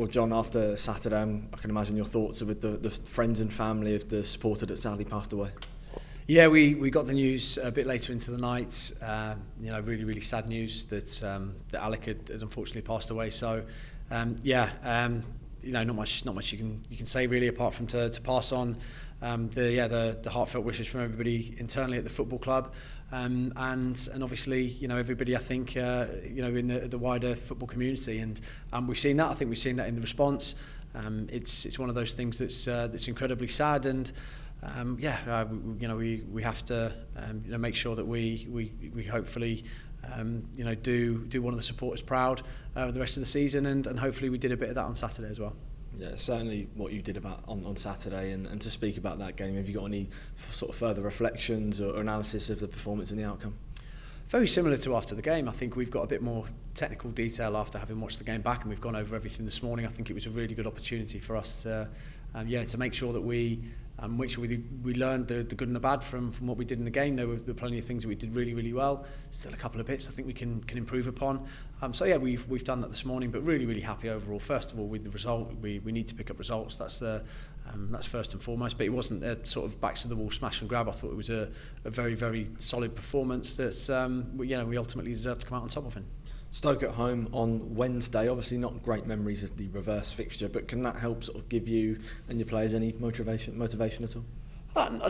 Well, John, after Saturday, I can imagine your thoughts are with the friends and family of the supporter that sadly passed away. Yeah, we got the news a bit later into the night. Really sad news that Alec had unfortunately passed away. So, not much you can say really, apart from to pass on the heartfelt wishes from everybody internally at the football club, and obviously everybody, I think in the wider football community, and we've seen that. I think we've seen that in the response. It's one of those things that's incredibly sad, and we have to make sure that we hopefully do one of the supporters proud the rest of the season, and hopefully we did a bit of that on Saturday as well. Yeah, certainly what you did about on Saturday, and to speak about that game, have you got any sort of further reflections or analysis of the performance and the outcome? Very similar to after the game. I think we've got a bit more technical detail after having watched the game back, and we've gone over everything this morning. I think it was a really good opportunity for us to make sure that we learned the good and the bad from what we did in the game. There were plenty of things that we did really well. Still a couple of bits I think we can improve upon. We've done that this morning, but really happy overall. First of all, with the result, we need to pick up results. That's first and foremost. But it wasn't a sort of backs to the wall smash and grab. I thought it was a very solid performance that we ultimately deserved to come out on top of it. Stoke at home on Wednesday. Obviously not great memories of the reverse fixture, but can that help sort of give you and your players any motivation at all?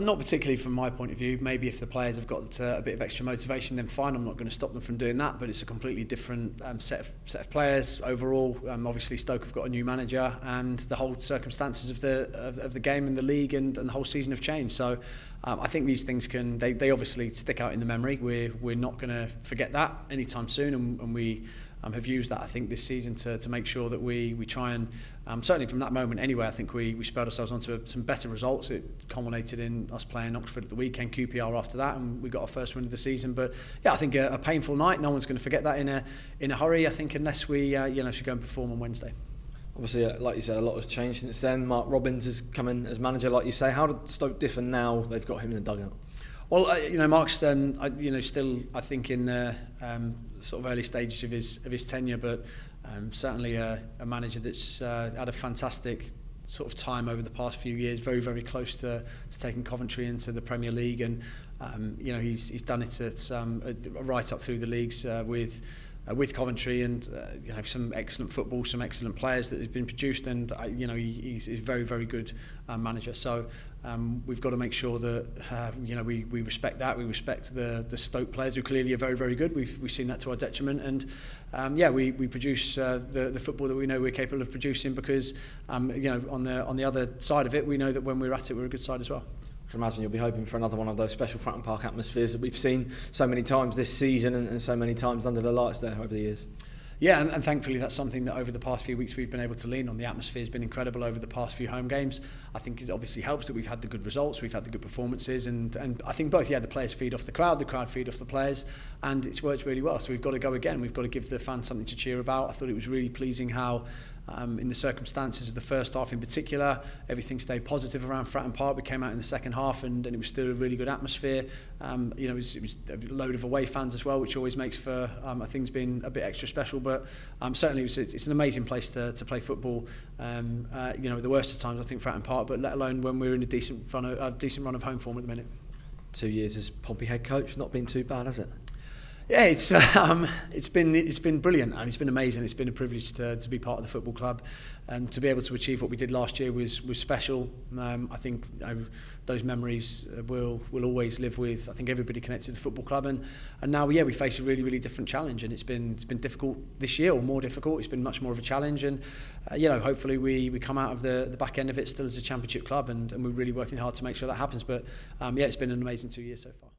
Not particularly from my point of view. Maybe if the players have got a bit of extra motivation, then fine. I'm not going to stop them from doing that. But it's a completely different set of players overall. Obviously, Stoke have got a new manager, and the whole circumstances of the game and the league and the whole season have changed. So I think these things they obviously stick out in the memory. We're not going to forget that anytime soon, and we have used that, I think, this season to make sure that we try and certainly from that moment anyway, I think we spurred ourselves onto some better results. It culminated in us playing Oxford at the weekend, QPR after that, and we got our first win of the season. But yeah, I think a painful night. No one's going to forget that in a hurry, I think, unless we should go and perform on Wednesday. Obviously, like you said, a lot has changed since then. Mark Robins has come in as manager, like you say. How did Stoke differ now they've got him in the dugout? Well, Mark's still, I think, in the sort of early stages of his tenure, but certainly a manager that's had a fantastic sort of time over the past few years, very close to taking Coventry into the Premier League, and he's done it at right up through the leagues with Coventry, and some excellent football, some excellent players that have been produced, and he's a very good manager. So we've got to make sure that we respect that. We respect the Stoke players, who clearly are very good. We've seen that to our detriment, and we produce the football that we know we're capable of producing, because on the other side of it, we know that when we're at it, we're a good side as well. I can imagine you'll be hoping for another one of those special Fratton Park atmospheres that we've seen so many times this season, and so many times under the lights there over the years. Yeah, and thankfully that's something that over the past few weeks we've been able to lean on. The atmosphere has been incredible over the past few home games. I think it obviously helps that we've had the good results, we've had the good performances, and I think both, the players feed off the crowd feed off the players, and it's worked really well. So we've got to go again. We've got to give the fans something to cheer about. I thought it was really pleasing how in the circumstances of the first half in particular, everything stayed positive around Fratton Park. We came out in the second half, and it was still a really good atmosphere. It was a load of away fans as well, which always makes for things being a bit extra special. But certainly it's an amazing place to play football. The worst of times, I think, Fratton Park, but let alone when we're in a decent run of home form at the minute. 2 years as Pompey head coach, not been too bad, has it? Yeah, it's been brilliant, and it's been amazing. It's been a privilege to be part of the football club, and to be able to achieve what we did last year was special. I think those memories will always live with, I think, everybody connected to the football club, and now we face a really different challenge, and it's been difficult this year, or more difficult. It's been much more of a challenge, and hopefully we come out of the back end of it still as a championship club, and we're really working hard to make sure that happens. But it's been an amazing 2 years so far.